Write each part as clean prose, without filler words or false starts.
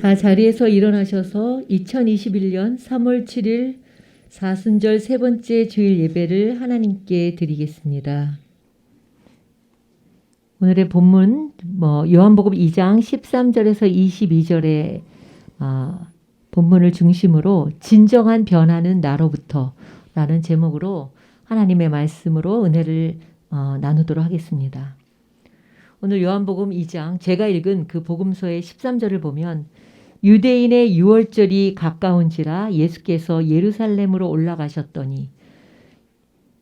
다 자리에서 일어나셔서 2021년 3월 7일 사순절 세 번째 주일 예배를 하나님께 드리겠습니다. 오늘의 본문 요한복음 2장 13절에서 22절의 본문을 중심으로 진정한 변화는 나로부터 라는 제목으로 하나님의 말씀으로 은혜를 나누도록 하겠습니다. 오늘 요한복음 2장 제가 읽은 그 복음서의 13절을 보면 유대인의 유월절이 가까운지라 예수께서 예루살렘으로 올라가셨더니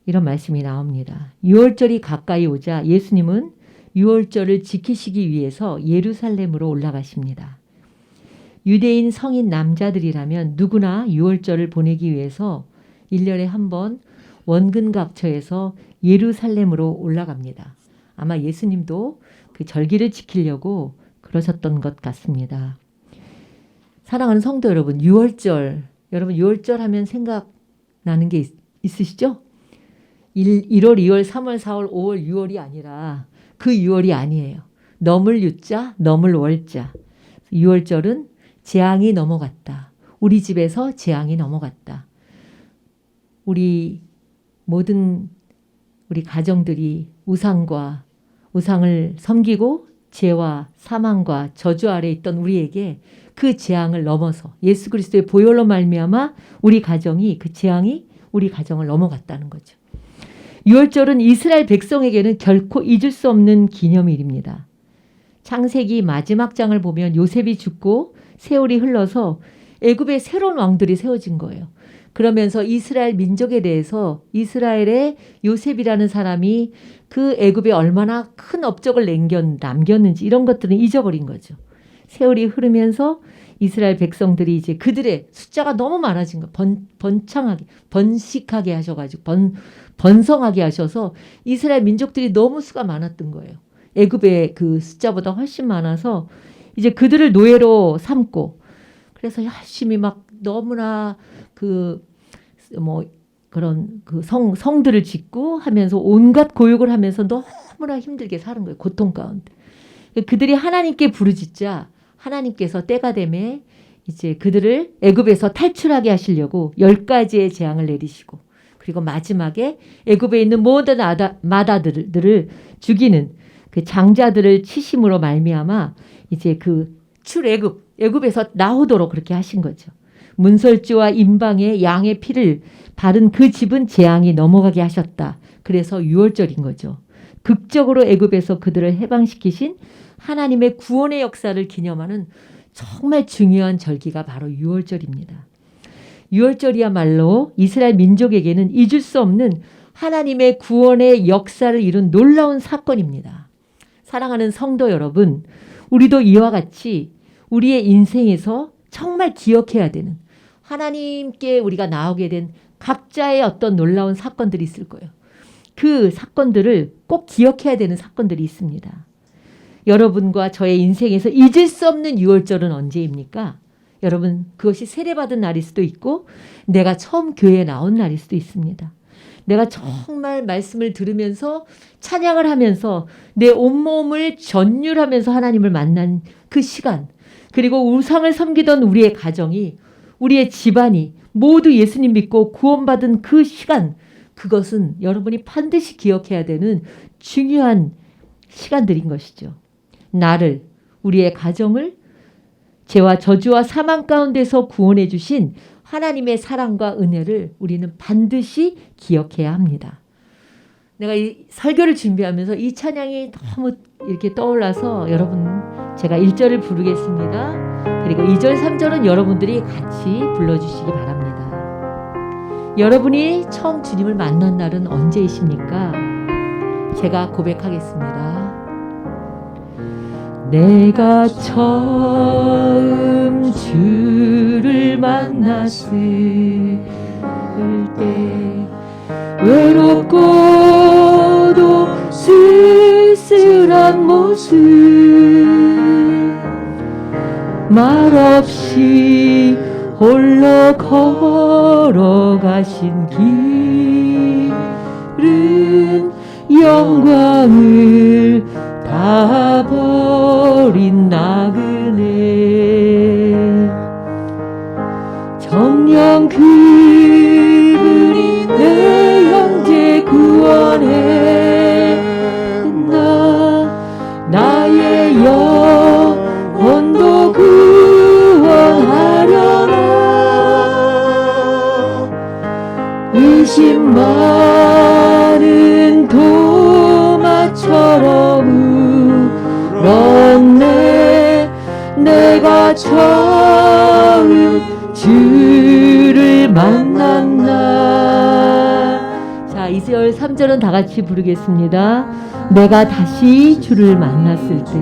이런 말씀이 나옵니다. 유월절이 가까이 오자 예수님은 유월절을 지키시기 위해서 예루살렘으로 올라가십니다. 유대인 성인 남자들이라면 누구나 유월절을 보내기 위해서 1년에 한 번 원근각처에서 예루살렘으로 올라갑니다. 아마 예수님도 그 절기를 지키려고 그러셨던 것 같습니다. 사랑하는 성도 여러분, 유월절, 여러분 유월절 하면 생각나는 게 있으시죠? 1월, 2월, 3월, 4월, 5월, 6월이 아니라 그 6월이 아니에요. 넘을 유자, 넘을 월자. 유월절은 재앙이 넘어갔다. 우리 집에서 재앙이 넘어갔다. 우리 모든 우리 가정들이 우상을 섬기고 죄와 사망과 저주 아래 있던 우리에게 그 재앙을 넘어서 예수 그리스도의 보혈로 말미암아 우리 가정이 그 재앙이 우리 가정을 넘어갔다는 거죠. 유월절은 이스라엘 백성에게는 결코 잊을 수 없는 기념일입니다. 창세기 마지막 장을 보면 요셉이 죽고 세월이 흘러서 애굽에 새로운 왕들이 세워진 거예요. 그러면서 이스라엘 민족에 대해서 이스라엘의 요셉이라는 사람이 그 애굽에 얼마나 큰 업적을 남겼는지 이런 것들은 잊어버린 거죠. 세월이 흐르면서 이스라엘 백성들이 이제 그들의 숫자가 너무 많아진 거, 번식하게 하셔가지고 번성하게 하셔서 이스라엘 민족들이 너무 수가 많았던 거예요. 애굽의 그 숫자보다 훨씬 많아서 이제 그들을 노예로 삼고 그래서 열심히 막 너무나 그런 성들을 짓고 하면서 온갖 고육을 하면서 너무나 힘들게 사는 거예요. 고통 가운데. 그들이 하나님께 부르짖자 하나님께서 때가 되매 이제 그들을 애굽에서 탈출하게 하시려고 10가지의 재앙을 내리시고 그리고 마지막에 애굽에 있는 모든 마다들을 죽이는 그 장자들을 치심으로 말미암아 이제 그 애굽에서 나오도록 그렇게 하신 거죠. 문설주와 임방에 양의 피를 바른 그 집은 재앙이 넘어가게 하셨다. 그래서 유월절인 거죠. 극적으로 애굽에서 그들을 해방시키신 하나님의 구원의 역사를 기념하는 정말 중요한 절기가 바로 유월절입니다. 유월절이야말로 이스라엘 민족에게는 잊을 수 없는 하나님의 구원의 역사를 이룬 놀라운 사건입니다. 사랑하는 성도 여러분, 우리도 이와 같이 우리의 인생에서 정말 기억해야 되는 하나님께 우리가 나오게 된 각자의 어떤 놀라운 사건들이 있을 거예요. 그 사건들을 꼭 기억해야 되는 사건들이 있습니다. 여러분과 저의 인생에서 잊을 수 없는 유월절은 언제입니까? 여러분, 그것이 세례받은 날일 수도 있고 내가 처음 교회에 나온 날일 수도 있습니다. 내가 정말 말씀을 들으면서 찬양을 하면서 내 온몸을 전율하면서 하나님을 만난 그 시간, 그리고 우상을 섬기던 우리의 가정이, 우리의 집안이 모두 예수님 믿고 구원받은 그 시간, 그것은 여러분이 반드시 기억해야 되는 중요한 시간들인 것이죠. 나를, 우리의 가정을 죄와 저주와 사망 가운데서 구원해 주신 하나님의 사랑과 은혜를 우리는 반드시 기억해야 합니다. 내가 이 설교를 준비하면서 이 찬양이 너무 이렇게 떠올라서 여러분 제가 1절을 부르겠습니다. 그리고 2절, 3절은 여러분들이 같이 불러주시기 바랍니다. 여러분이 처음 주님을 만난 날은 언제이십니까? 제가 고백하겠습니다. 내가 처음 주를 만났을 때 외롭고도 쓸쓸한 모습 말없이 홀로 걸어가신 길은 영광을 다 버린 나그네 잃었네. 내가 처음 주를 만난 날. 자, 이스라엘 3절은 다 같이 부르겠습니다. 내가 다시 주를 만났을 때,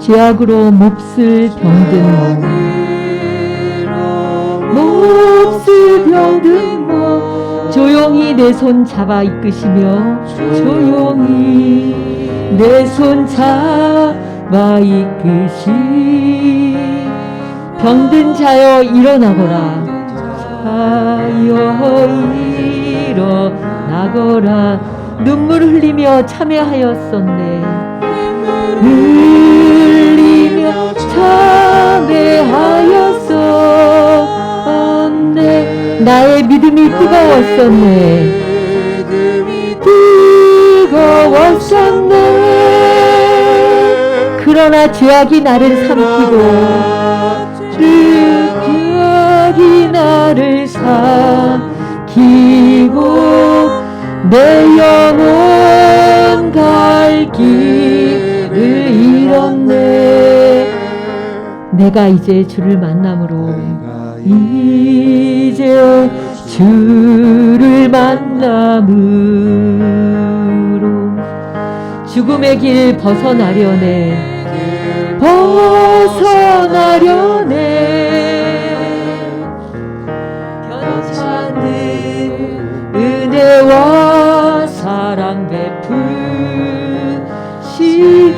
죄악으로 몹쓸 병든 몹쓸 병든 조용히 내 손 잡아 이끄시며, 조용히 내 손 잡아 이끄시. 병든 자여 일어나거라, 자여 일어나거라. 눈물 흘리며 참회하였었네. 흘리며 참회하였었네. 나의 믿음이 뜨거웠었네. 뜨거웠었네. 그러나 죄악이 나를 삼키고, 죄악이 나를 삼키고, 내 영혼 갈 길을 잃었네. 내가 이제 주를 만남으로, 이제 주를 만남으로 죽음의 길 벗어나려네. 변찮은 은혜와 사랑 베푸시.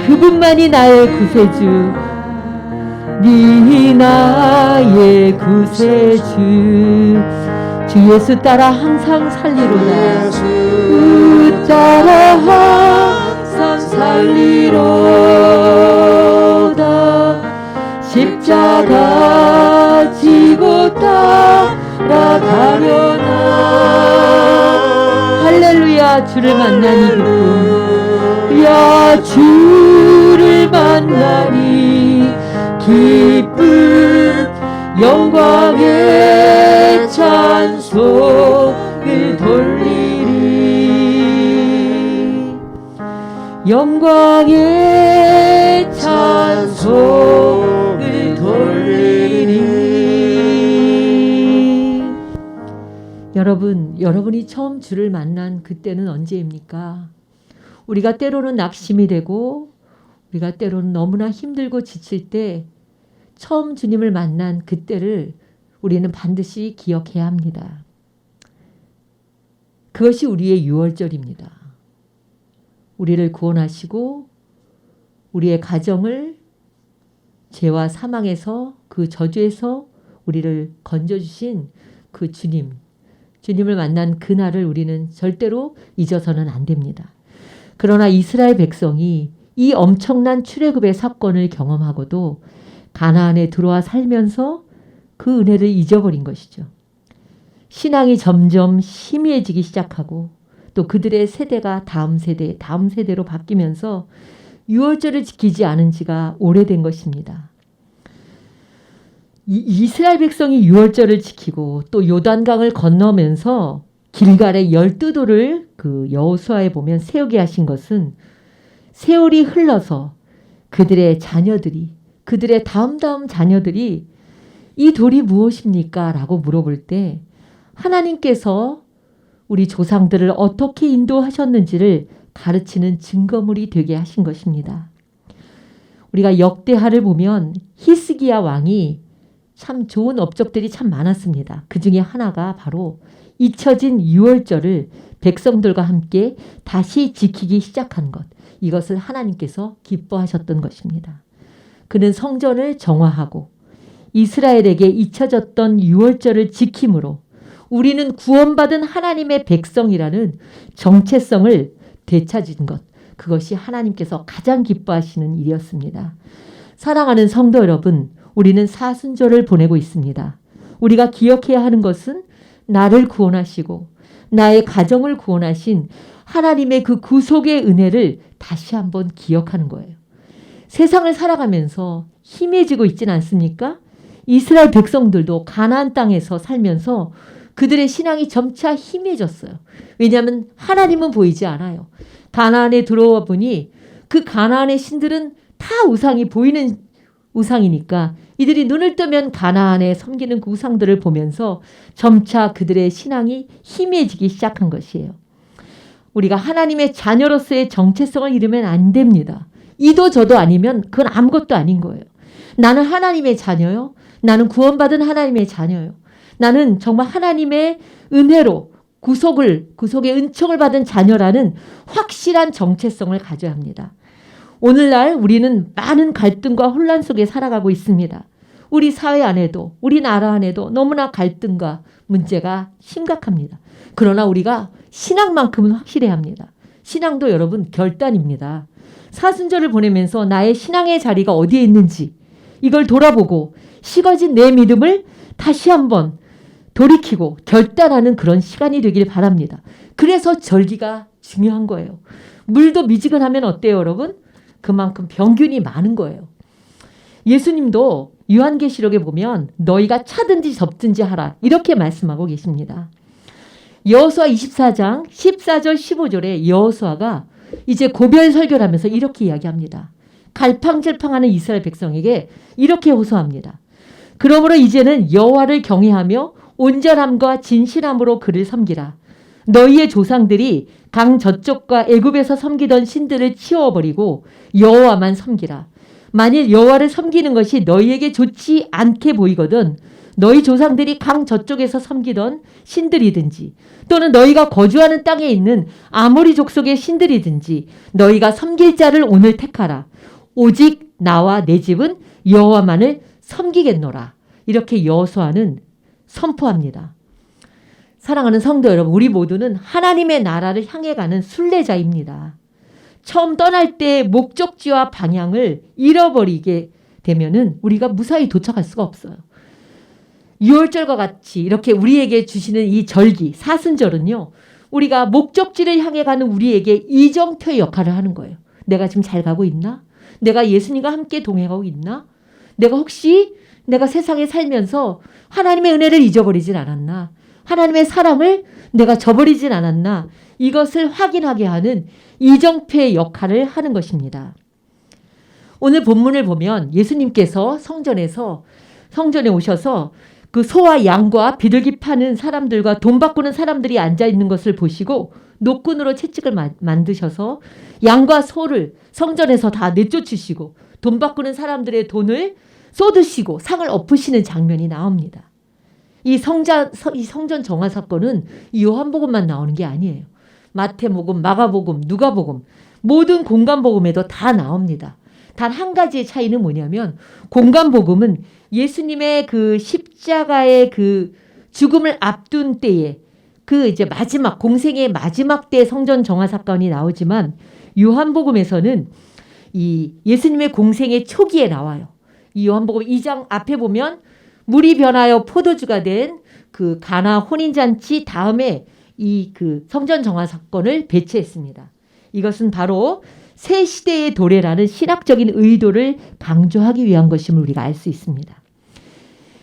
그분만이 나의 구세주, 네 나의 구세주. 주 예수 따라 항상 살리로다. 주 따라 항상 살리로다. 십자가 지고 따라가려나. 할렐루야. 주를 만나니 기쁨, 야 주를 만나니 기쁨. 영광의 찬송을 돌리리. 영광의 찬송을 돌리리. 여러분이 처음 주를 만난 그때는 언제입니까? 우리가 때로는 낙심이 되고, 우리가 때로는 너무나 힘들고 지칠 때 처음 주님을 만난 그때를 우리는 반드시 기억해야 합니다. 그것이 우리의 유월절입니다. 우리를 구원하시고 우리의 가정을 죄와 사망에서, 그 저주에서 우리를 건져주신 그 주님을 만난 그날을 우리는 절대로 잊어서는 안 됩니다. 그러나 이스라엘 백성이 이 엄청난 출애굽의 사건을 경험하고도 가나안에 들어와 살면서 그 은혜를 잊어버린 것이죠. 신앙이 점점 희미해지기 시작하고, 또 그들의 세대가 다음 세대로 바뀌면서 유월절을 지키지 않은 지가 오래된 것입니다. 이스라엘 백성이 유월절을 지키고 또 요단강을 건너면서 길갈의 12도를 그 여호수아에 보면 세우게 하신 것은, 세월이 흘러서 그들의 자녀들이, 그들의 다음 자녀들이 이 돌이 무엇입니까? 라고 물어볼 때 하나님께서 우리 조상들을 어떻게 인도하셨는지를 가르치는 증거물이 되게 하신 것입니다. 우리가 역대하를 보면 히스기야 왕이 참 좋은 업적들이 참 많았습니다. 그 중에 하나가 바로 잊혀진 유월절을 백성들과 함께 다시 지키기 시작한 것. 이것을 하나님께서 기뻐하셨던 것입니다. 그는 성전을 정화하고 이스라엘에게 잊혀졌던 유월절을 지킴으로 우리는 구원받은 하나님의 백성이라는 정체성을 되찾은 것, 그것이 하나님께서 가장 기뻐하시는 일이었습니다. 사랑하는 성도 여러분, 우리는 사순절을 보내고 있습니다. 우리가 기억해야 하는 것은 나를 구원하시고 나의 가정을 구원하신 하나님의 그 구속의 은혜를 다시 한번 기억하는 거예요. 세상을 살아가면서 희미해지고 있지는 않습니까? 이스라엘 백성들도 가나안 땅에서 살면서 그들의 신앙이 점차 희미해졌어요. 왜냐하면 하나님은 보이지 않아요. 가나안에 들어와 보니 그 가나안의 신들은 다 우상이 보이는 우상이니까 이들이 눈을 뜨면 가나안에 섬기는 그 우상들을 보면서 점차 그들의 신앙이 희미해지기 시작한 것이에요. 우리가 하나님의 자녀로서의 정체성을 잃으면 안 됩니다. 이도 저도 아니면 그건 아무것도 아닌 거예요. 나는 하나님의 자녀요. 나는 구원받은 하나님의 자녀요. 나는 정말 하나님의 은혜로 구속의 은총을 받은 자녀라는 확실한 정체성을 가져야 합니다. 오늘날 우리는 많은 갈등과 혼란 속에 살아가고 있습니다. 우리 사회 안에도 우리 나라 안에도 너무나 갈등과 문제가 심각합니다. 그러나 우리가 신앙만큼은 확실해야 합니다. 신앙도 여러분 결단입니다. 사순절을 보내면서 나의 신앙의 자리가 어디에 있는지 이걸 돌아보고 식어진 내 믿음을 다시 한번 돌이키고 결단하는 그런 시간이 되길 바랍니다. 그래서 절기가 중요한 거예요. 물도 미지근하면 어때요, 여러분? 그만큼 병균이 많은 거예요. 예수님도 요한계시록에 보면 너희가 차든지 접든지 하라 이렇게 말씀하고 계십니다. 여호수아 24장 14절 15절에 여호수아가 이제 고별 설교를 하면서 이렇게 이야기합니다. 갈팡질팡하는 이스라엘 백성에게 이렇게 호소합니다. 그러므로 이제는 여호와를 경외하며 온전함과 진실함으로 그를 섬기라. 너희의 조상들이 강 저쪽과 애굽에서 섬기던 신들을 치워버리고 여호와만 섬기라. 만일 여호와를 섬기는 것이 너희에게 좋지 않게 보이거든 너희 조상들이 강 저쪽에서 섬기던 신들이든지 또는 너희가 거주하는 땅에 있는 아모리 족속의 신들이든지 너희가 섬길 자를 오늘 택하라. 오직 나와 내 집은 여호와만을 섬기겠노라. 이렇게 여호수아는 선포합니다. 사랑하는 성도 여러분, 우리 모두는 하나님의 나라를 향해 가는 순례자입니다. 처음 떠날 때 목적지와 방향을 잃어버리게 되면은 우리가 무사히 도착할 수가 없어요. 유월절과 같이 이렇게 우리에게 주시는 이 절기, 사순절은요, 우리가 목적지를 향해 가는 우리에게 이정표의 역할을 하는 거예요. 내가 지금 잘 가고 있나? 내가 예수님과 함께 동행하고 있나? 내가 세상에 살면서 하나님의 은혜를 잊어버리진 않았나? 하나님의 사랑을 내가 저버리진 않았나? 이것을 확인하게 하는 이정표의 역할을 하는 것입니다. 오늘 본문을 보면 예수님께서 성전에 오셔서 그 소와 양과 비둘기 파는 사람들과 돈 바꾸는 사람들이 앉아 있는 것을 보시고 노끈으로 채찍을 만드셔서 양과 소를 성전에서 다 내쫓으시고 돈 바꾸는 사람들의 돈을 쏟으시고 상을 엎으시는 장면이 나옵니다. 이 성전 정화 사건은 요한복음만 나오는 게 아니에요. 마태복음, 마가복음, 누가복음 모든 공간복음에도 다 나옵니다. 단 한 가지의 차이는 뭐냐면 공간복음은 예수님의 그 십자가의 그 죽음을 앞둔 때에 그 이제 공생의 마지막 때 성전 정화 사건이 나오지만 요한복음에서는 이 예수님의 공생의 초기에 나와요. 이 요한복음 2장 앞에 보면 물이 변하여 포도주가 된 그 가나 혼인잔치 다음에 이 그 성전 정화 사건을 배치했습니다. 이것은 바로 새 시대의 도래라는 신학적인 의도를 강조하기 위한 것임을 우리가 알 수 있습니다.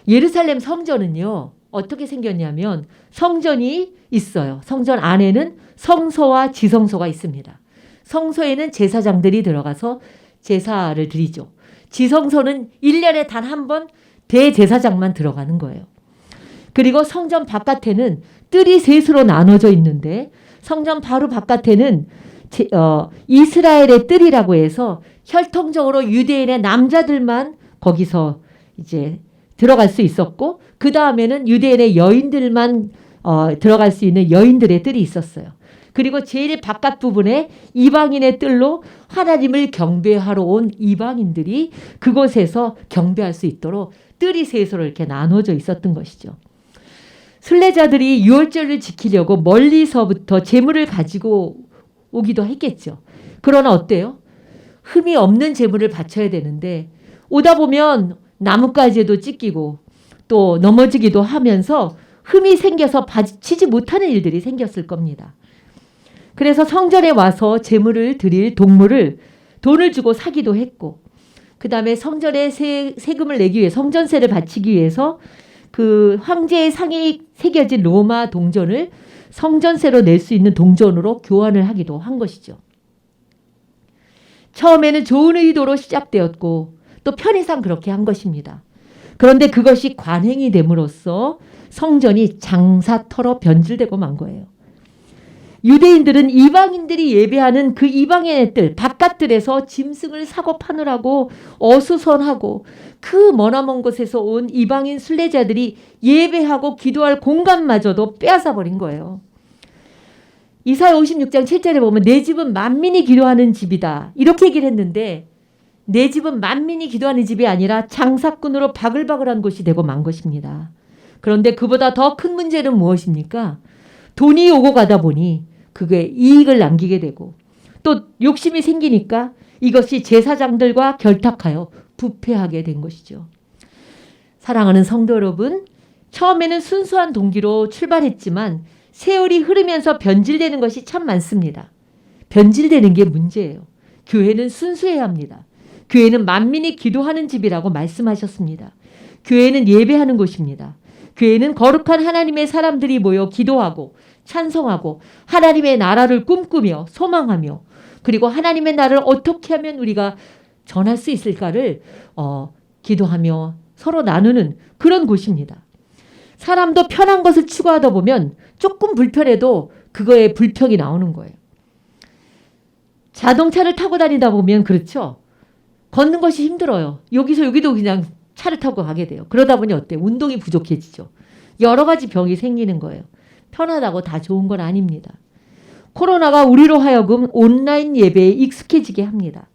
예루살렘 성전은요, 어떻게 생겼냐면 성전이 있어요. 성전 안에는 성소와 지성소가 있습니다. 성소에는 제사장들이 들어가서 제사를 드리죠. 지성소는 1년에 단 한 번 대제사장만 들어가는 거예요. 그리고 성전 바깥에는 뜰이 셋으로 나눠져 있는데 성전 바로 바깥에는 이스라엘의 뜰이라고 해서 혈통적으로 유대인의 남자들만 거기서 이제 들어갈 수 있었고 그 다음에는 유대인의 여인들만 들어갈 수 있는 여인들의 뜰이 있었어요. 그리고 제일 바깥 부분에 이방인의 뜰로 하나님을 경배하러 온 이방인들이 그곳에서 경배할 수 있도록 뜰이 셋으로 이렇게 나눠져 있었던 것이죠. 순례자들이 유월절을 지키려고 멀리서부터 제물을 가지고 오기도 했겠죠. 그러나 어때요? 흠이 없는 제물을 바쳐야 되는데 오다 보면 나뭇가지에도 찢기고 또 넘어지기도 하면서 흠이 생겨서 바치지 못하는 일들이 생겼을 겁니다. 그래서 성전에 와서 제물을 드릴 동물을 돈을 주고 사기도 했고 그 다음에 성전에 세금을 내기 위해 성전세를 바치기 위해서 그 황제의 상이 새겨진 로마 동전을 성전세로 낼 수 있는 동전으로 교환을 하기도 한 것이죠. 처음에는 좋은 의도로 시작되었고 또 편의상 그렇게 한 것입니다. 그런데 그것이 관행이 됨으로써 성전이 장사터로 변질되고 만 거예요. 유대인들은 이방인들이 예배하는 그 이방인의 뜰 바깥들에서 짐승을 사고 파느라고 어수선하고 그 머나먼 곳에서 온 이방인 순례자들이 예배하고 기도할 공간마저도 빼앗아 버린 거예요. 이사야 56장 7절에 보면 내 집은 만민이 기도하는 집이다 이렇게 얘기를 했는데 내 집은 만민이 기도하는 집이 아니라 장사꾼으로 바글바글한 곳이 되고 만 것입니다. 그런데 그보다 더 큰 문제는 무엇입니까? 돈이 오고 가다 보니 그게 이익을 남기게 되고 또 욕심이 생기니까 이것이 제사장들과 결탁하여 부패하게 된 것이죠. 사랑하는 성도 여러분, 처음에는 순수한 동기로 출발했지만 세월이 흐르면서 변질되는 것이 참 많습니다. 변질되는 게 문제예요. 교회는 순수해야 합니다. 교회는 만민이 기도하는 집이라고 말씀하셨습니다. 교회는 예배하는 곳입니다. 교회는 거룩한 하나님의 사람들이 모여 기도하고 찬송하고 하나님의 나라를 꿈꾸며 소망하며 그리고 하나님의 나라를 어떻게 하면 우리가 전할 수 있을까를 기도하며 서로 나누는 그런 곳입니다. 사람도 편한 것을 추구하다 보면 조금 불편해도 그거에 불평이 나오는 거예요. 자동차를 타고 다니다 보면 그렇죠. 걷는 것이 힘들어요. 여기서 여기도 그냥 차를 타고 가게 돼요. 그러다 보니 어때요? 운동이 부족해지죠. 여러 가지 병이 생기는 거예요. 편하다고 다 좋은 건 아닙니다. 코로나가 우리로 하여금 온라인 예배에 익숙해지게 합니다.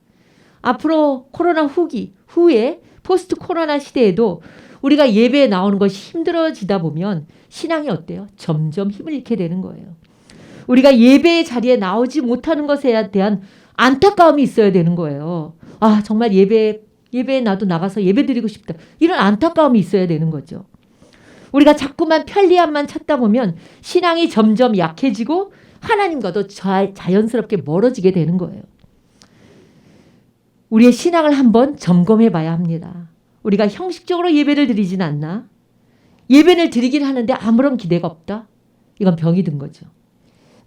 앞으로 코로나 후에 포스트 코로나 시대에도 우리가 예배에 나오는 것이 힘들어지다 보면 신앙이 어때요? 점점 힘을 잃게 되는 거예요. 우리가 예배의 자리에 나오지 못하는 것에 대한 안타까움이 있어야 되는 거예요. 아, 정말 예배에 나도 나가서 예배 드리고 싶다. 이런 안타까움이 있어야 되는 거죠. 우리가 자꾸만 편리함만 찾다 보면 신앙이 점점 약해지고 하나님과도 자연스럽게 멀어지게 되는 거예요. 우리의 신앙을 한번 점검해 봐야 합니다. 우리가 형식적으로 예배를 드리진 않나? 예배를 드리긴 하는데 아무런 기대가 없다? 이건 병이 든 거죠.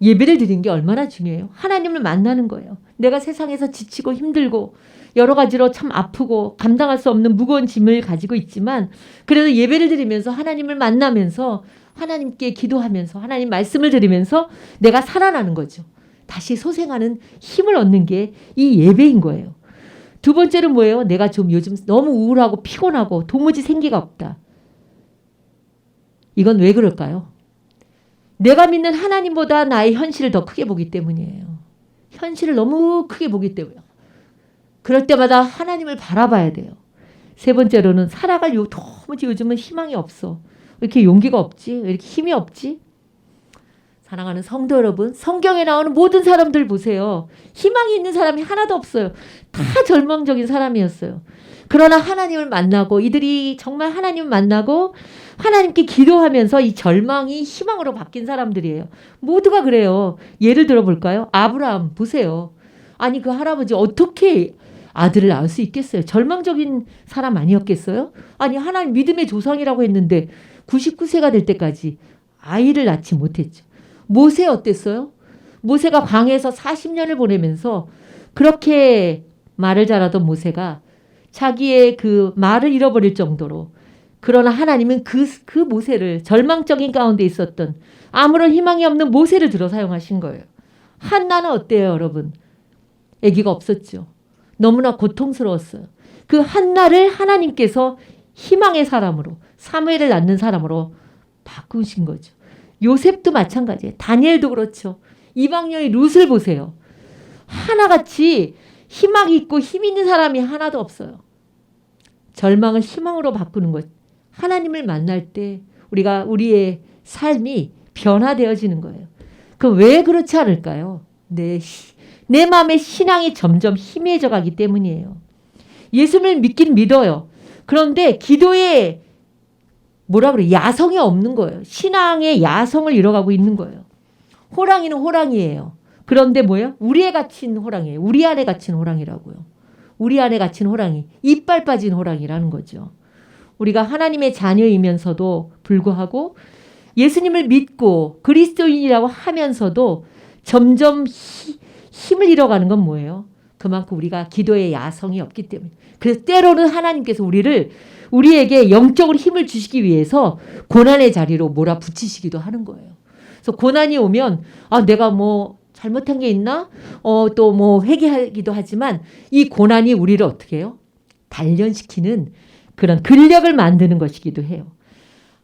예배를 드리는 게 얼마나 중요해요. 하나님을 만나는 거예요. 내가 세상에서 지치고 힘들고 여러 가지로 참 아프고 감당할 수 없는 무거운 짐을 가지고 있지만 그래도 예배를 드리면서 하나님을 만나면서 하나님께 기도하면서 하나님 말씀을 들으면서 내가 살아나는 거죠. 다시 소생하는 힘을 얻는 게 이 예배인 거예요. 두 번째는 뭐예요? 내가 좀 요즘 너무 우울하고 피곤하고 도무지 생기가 없다. 이건 왜 그럴까요? 내가 믿는 하나님보다 나의 현실을 더 크게 보기 때문이에요. 현실을 너무 크게 보기 때문이에요. 그럴 때마다 하나님을 바라봐야 돼요. 세 번째로는 살아갈 도무지 요즘은 희망이 없어. 왜 이렇게 용기가 없지? 왜 이렇게 힘이 없지? 사랑하는 성도 여러분, 성경에 나오는 모든 사람들 보세요. 희망이 있는 사람이 하나도 없어요. 다 절망적인 사람이었어요. 그러나 하나님을 만나고 이들이 정말 하나님을 만나고 하나님께 기도하면서 이 절망이 희망으로 바뀐 사람들이에요. 모두가 그래요. 예를 들어볼까요? 아브라함 보세요. 아니 그 할아버지 어떻게 아들을 낳을 수 있겠어요? 절망적인 사람 아니었겠어요? 아니 하나님 믿음의 조상이라고 했는데 99세가 될 때까지 아이를 낳지 못했죠. 모세 어땠어요? 모세가 광야에서 40년을 보내면서 그렇게 말을 잘하던 모세가 자기의 그 말을 잃어버릴 정도로 그러나 하나님은 그 모세를 절망적인 가운데 있었던 아무런 희망이 없는 모세를 들어 사용하신 거예요. 한나는 어때요 여러분? 아기가 없었죠. 너무나 고통스러웠어요. 그 한나를 하나님께서 희망의 사람으로 사무엘을 낳는 사람으로 바꾸신 거죠. 요셉도 마찬가지예요. 다니엘도 그렇죠. 이방 여인 룻을 보세요. 하나같이 희망이 있고 힘 있는 사람이 하나도 없어요. 절망을 희망으로 바꾸는 것. 하나님을 만날 때 우리의 삶이 변화되어지는 거예요. 그럼 왜 그렇지 않을까요? 내 마음의 신앙이 점점 희미해져 가기 때문이에요. 예수를 믿긴 믿어요. 그런데 기도에 야성이 없는 거예요. 신앙의 야성을 잃어가고 있는 거예요. 호랑이는 호랑이에요. 그런데 뭐예요? 우리 안에 갇힌 호랑이에요. 우리 안에 갇힌 호랑이라고요. 우리 안에 갇힌 호랑이. 이빨 빠진 호랑이라는 거죠. 우리가 하나님의 자녀이면서도 불구하고 예수님을 믿고 그리스도인이라고 하면서도 점점 힘을 잃어가는 건 뭐예요? 그 그만큼 우리가 기도의 야성이 없기 때문에. 그래서 때로는 하나님께서 우리에게 영적으로 힘을 주시기 위해서 고난의 자리로 몰아붙이시기도 하는 거예요. 그래서 고난이 오면 내가 뭐 잘못한 게 있나? 또 뭐 회개하기도 하지만 이 고난이 우리를 어떻게 해요? 단련시키는 그런 근력을 만드는 것이기도 해요.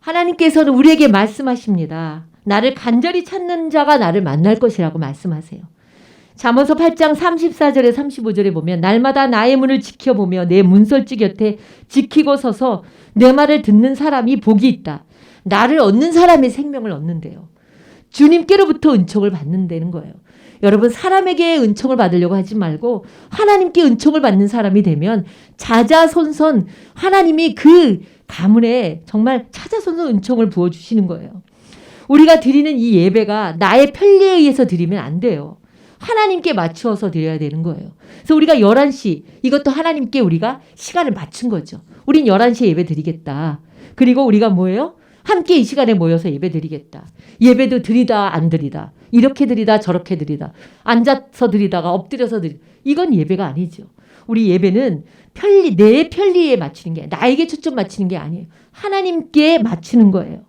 하나님께서는 우리에게 말씀하십니다. 나를 간절히 찾는 자가 나를 만날 것이라고 말씀하세요. 잠언서 8장 34절에 35절에 보면 날마다 나의 문을 지켜보며 내 문설주 곁에 지키고 서서 내 말을 듣는 사람이 복이 있다. 나를 얻는 사람이 생명을 얻는데요. 주님께로부터 은총을 받는다는 거예요. 여러분 사람에게 은총을 받으려고 하지 말고 하나님께 은총을 받는 사람이 되면 자자손손 하나님이 그 가문에 정말 자자손손 은총을 부어주시는 거예요. 우리가 드리는 이 예배가 나의 편리에 의해서 드리면 안 돼요. 하나님께 맞추어서 드려야 되는 거예요. 그래서 우리가 11시 이것도 하나님께 우리가 시간을 맞춘 거죠. 우린 11시에 예배 드리겠다. 그리고 우리가 뭐예요? 함께 이 시간에 모여서 예배 드리겠다. 예배도 드리다 안 드리다. 이렇게 드리다 저렇게 드리다. 앉아서 드리다가 엎드려서 드리다. 이건 예배가 아니죠. 우리 예배는 내 편리에 맞추는 게 나에게 초점 맞추는 게 아니에요. 하나님께 맞추는 거예요.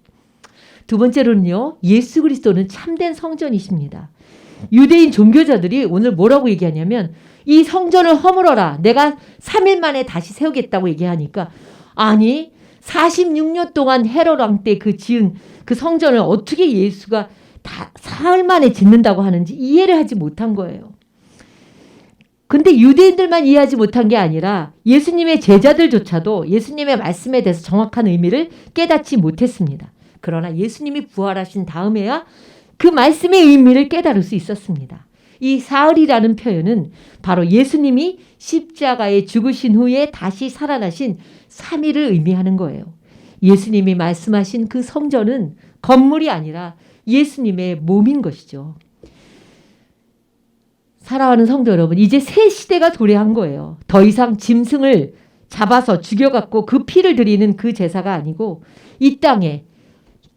두 번째로는요. 예수 그리스도는 참된 성전이십니다. 유대인 종교자들이 오늘 뭐라고 얘기하냐면 이 성전을 허물어라. 내가 3일 만에 다시 세우겠다고 얘기하니까 아니 46년 동안 헤롯 왕 때 지은 그 성전을 어떻게 예수가 다 사흘 만에 짓는다고 하는지 이해를 하지 못한 거예요. 근데 유대인들만 이해하지 못한 게 아니라 예수님의 제자들조차도 예수님의 말씀에 대해서 정확한 의미를 깨닫지 못했습니다. 그러나 예수님이 부활하신 다음에야 그 말씀의 의미를 깨달을 수 있었습니다. 이 사흘이라는 표현은 바로 예수님이 십자가에 죽으신 후에 다시 살아나신 3일을 의미하는 거예요. 예수님이 말씀하신 그 성전은 건물이 아니라 예수님의 몸인 것이죠. 사랑하는 성도 여러분, 이제 새 시대가 도래한 거예요. 더 이상 짐승을 잡아서 죽여갖고 그 피를 드리는 그 제사가 아니고 이 땅에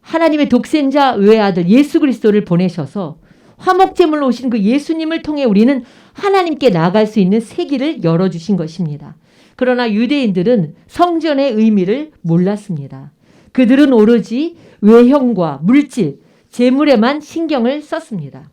하나님의 독생자 외아들 예수 그리스도를 보내셔서 화목제물로 오신 그 예수님을 통해 우리는 하나님께 나아갈 수 있는 새 길을 열어주신 것입니다. 그러나 유대인들은 성전의 의미를 몰랐습니다. 그들은 오로지 외형과 물질, 재물에만 신경을 썼습니다.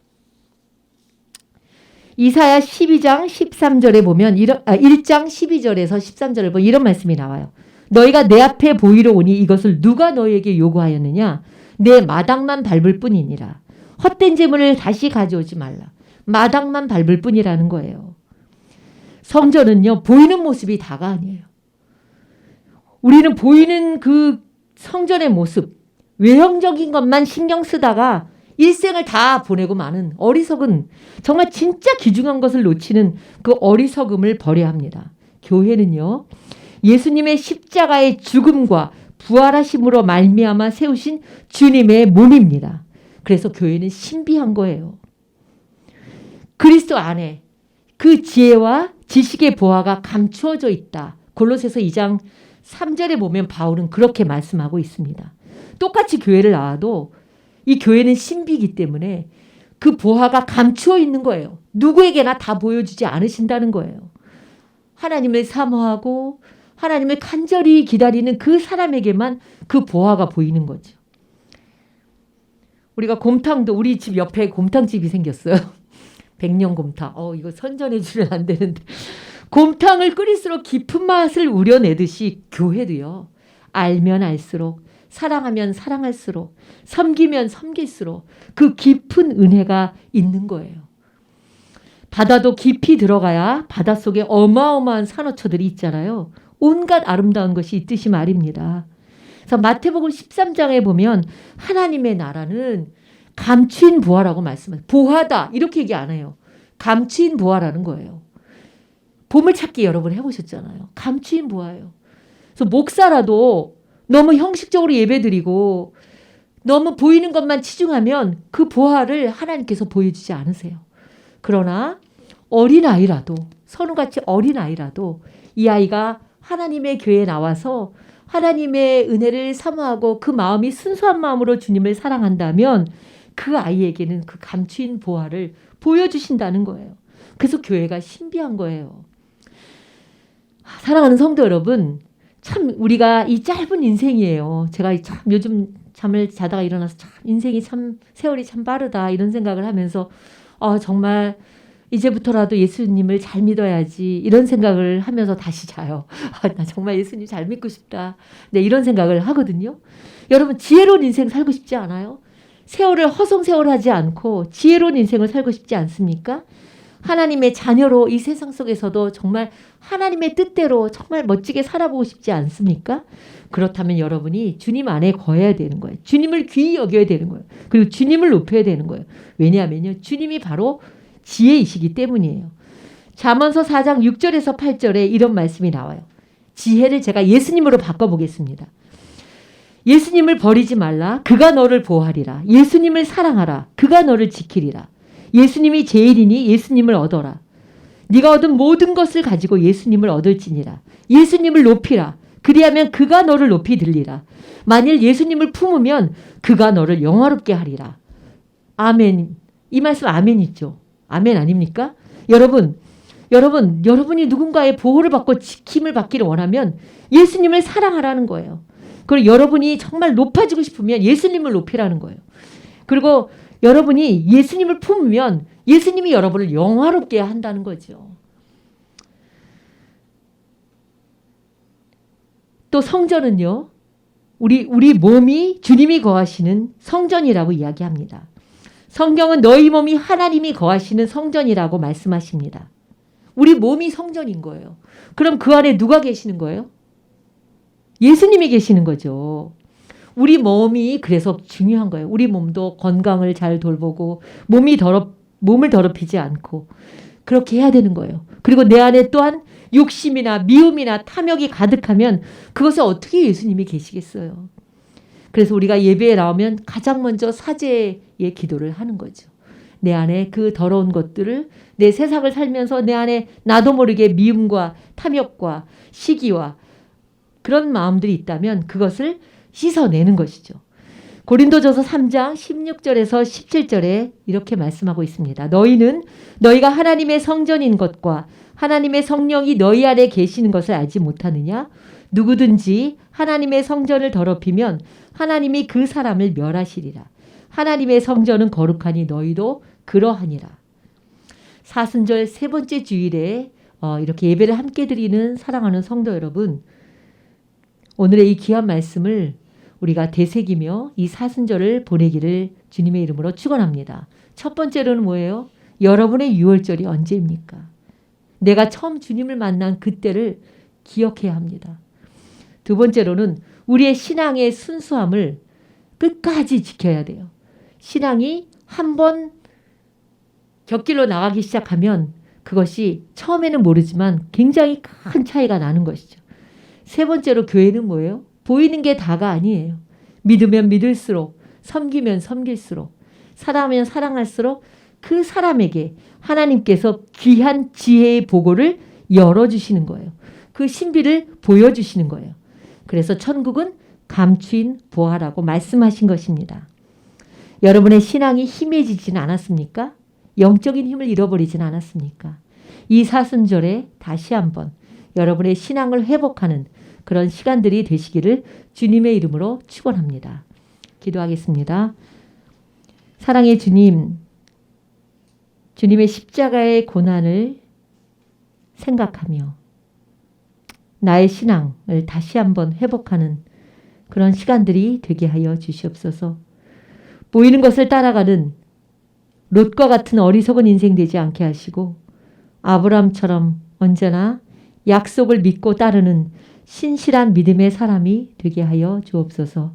이사야 12장 13절에 보면 1장 12절에서 13절을 보면 이런 말씀이 나와요. 너희가 내 앞에 보이러 오니 이것을 누가 너희에게 요구하였느냐? 내 마당만 밟을 뿐이니라. 헛된 재물을 다시 가져오지 말라. 마당만 밟을 뿐이라는 거예요. 성전은요, 보이는 모습이 다가 아니에요. 우리는 보이는 그 성전의 모습, 외형적인 것만 신경 쓰다가 일생을 다 보내고 마는 어리석은, 정말 진짜 귀중한 것을 놓치는 그 어리석음을 버려야 합니다. 교회는요, 예수님의 십자가의 죽음과 부활하심으로 말미암아 세우신 주님의 몸입니다. 그래서 교회는 신비한 거예요. 그리스도 안에 그 지혜와 지식의 보화가 감추어져 있다. 골로새서 2장 3절에 보면 바울은 그렇게 말씀하고 있습니다. 똑같이 교회를 나와도 이 교회는 신비이기 때문에 그 보화가 감추어 있는 거예요. 누구에게나 다 보여주지 않으신다는 거예요. 하나님을 사모하고 하나님을 간절히 기다리는 그 사람에게만 그 보화가 보이는 거죠. 우리가 곰탕도 우리 집 옆에 곰탕집이 생겼어요. 백년곰탕. 이거 선전해 주면 안 되는데. 곰탕을 끓일수록 깊은 맛을 우려내듯이 교회도요. 알면 알수록, 사랑하면 사랑할수록, 섬기면 섬길수록 그 깊은 은혜가 있는 거예요. 바다도 깊이 들어가야 바닷속에 어마어마한 산호초들이 있잖아요. 온갖 아름다운 것이 있듯이 말입니다. 그래서 마태복음 13장에 보면 하나님의 나라는 감추인 보화라고 말씀해요. 보화다 이렇게 얘기 안 해요. 감추인 보화라는 거예요. 보물찾기 여러분 해보셨잖아요. 감추인 보화예요. 그래서 목사라도 너무 형식적으로 예배드리고 너무 보이는 것만 치중하면 그 보화를 하나님께서 보여주지 않으세요. 그러나 어린아이라도, 선우같이 어린아이라도 이 아이가 하나님의 교회에 나와서 하나님의 은혜를 사모하고 그 마음이 순수한 마음으로 주님을 사랑한다면 그 아이에게는 그 감추인 보화를 보여주신다는 거예요. 그래서 교회가 신비한 거예요. 사랑하는 성도 여러분, 참 우리가 이 짧은 인생이에요. 제가 참 요즘 잠을 자다가 일어나서 참 인생이 참 세월이 참 빠르다 이런 생각을 하면서 정말 이제부터라도 예수님을 잘 믿어야지 이런 생각을 하면서 다시 자요. 나 정말 예수님 잘 믿고 싶다. 네, 이런 생각을 하거든요. 여러분 지혜로운 인생 살고 싶지 않아요? 세월을 허송세월하지 않고 지혜로운 인생을 살고 싶지 않습니까? 하나님의 자녀로 이 세상 속에서도 정말 하나님의 뜻대로 정말 멋지게 살아보고 싶지 않습니까? 그렇다면 여러분이 주님 안에 거해야 되는 거예요. 주님을 귀히 여겨야 되는 거예요. 그리고 주님을 높여야 되는 거예요. 왜냐하면요, 주님이 바로 지혜이시기 때문이에요. 잠언서 4장 6절에서 8절에 이런 말씀이 나와요. 지혜를 제가 예수님으로 바꿔보겠습니다. 예수님을 버리지 말라. 그가 너를 보호하리라. 예수님을 사랑하라. 그가 너를 지키리라. 예수님이 제일이니 예수님을 얻어라. 네가 얻은 모든 것을 가지고 예수님을 얻을지니라. 예수님을 높이라. 그리하면 그가 너를 높이 들리라. 만일 예수님을 품으면 그가 너를 영화롭게 하리라. 아멘. 이 말씀 아멘 있죠. 아멘 아닙니까? 여러분이 누군가의 보호를 받고 지킴을 받기를 원하면 예수님을 사랑하라는 거예요. 그리고 여러분이 정말 높아지고 싶으면 예수님을 높이라는 거예요. 그리고 여러분이 예수님을 품으면 예수님이 여러분을 영화롭게 한다는 거죠. 또 성전은요, 우리 몸이 주님이 거하시는 성전이라고 이야기합니다. 성경은 너희 몸이 하나님이 거하시는 성전이라고 말씀하십니다. 우리 몸이 성전인 거예요. 그럼 그 안에 누가 계시는 거예요? 예수님이 계시는 거죠. 우리 몸이 그래서 중요한 거예요. 우리 몸도 건강을 잘 돌보고 몸을 더럽히지 않고 그렇게 해야 되는 거예요. 그리고 내 안에 또한 욕심이나 미움이나 탐욕이 가득하면 그것에 어떻게 예수님이 계시겠어요. 그래서 우리가 예배에 나오면 가장 먼저 사죄의 기도를 하는 거죠. 내 안에 그 더러운 것들을 내 세상을 살면서 내 안에 나도 모르게 미움과 탐욕과 시기와 그런 마음들이 있다면 그것을 씻어내는 것이죠. 고린도전서 3장 16절에서 17절에 이렇게 말씀하고 있습니다. 너희가 하나님의 성전인 것과 하나님의 성령이 너희 안에 계시는 것을 알지 못하느냐? 누구든지 하나님의 성전을 더럽히면 하나님이 그 사람을 멸하시리라. 하나님의 성전은 거룩하니 너희도 그러하니라. 사순절 세 번째 주일에 이렇게 예배를 함께 드리는 사랑하는 성도 여러분, 오늘의 이 귀한 말씀을 우리가 되새기며 이 사순절을 보내기를 주님의 이름으로 축원합니다. 첫 번째로는 뭐예요? 여러분의 유월절이 언제입니까? 내가 처음 주님을 만난 그때를 기억해야 합니다. 두 번째로는 우리의 신앙의 순수함을 끝까지 지켜야 돼요. 신앙이 한번 곁길로 나가기 시작하면 그것이 처음에는 모르지만 굉장히 큰 차이가 나는 것이죠. 세 번째로 교회는 뭐예요? 보이는 게 다가 아니에요. 믿으면 믿을수록, 섬기면 섬길수록, 사랑하면 사랑할수록 그 사람에게 하나님께서 귀한 지혜의 보고를 열어주시는 거예요. 그 신비를 보여주시는 거예요. 그래서 천국은 감추인 보화라고 말씀하신 것입니다. 여러분의 신앙이 희미해지지는 않았습니까? 영적인 힘을 잃어버리진 않았습니까? 이 사순절에 다시 한번 여러분의 신앙을 회복하는 그런 시간들이 되시기를 주님의 이름으로 축원합니다. 기도하겠습니다. 사랑의 주님, 주님의 십자가의 고난을 생각하며 나의 신앙을 다시 한번 회복하는 그런 시간들이 되게 하여 주시옵소서. 보이는 것을 따라가는 롯과 같은 어리석은 인생 되지 않게 하시고 아브라함처럼 언제나 약속을 믿고 따르는 신실한 믿음의 사람이 되게 하여 주옵소서.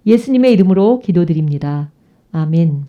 예수님의 이름으로 기도드립니다. 아멘.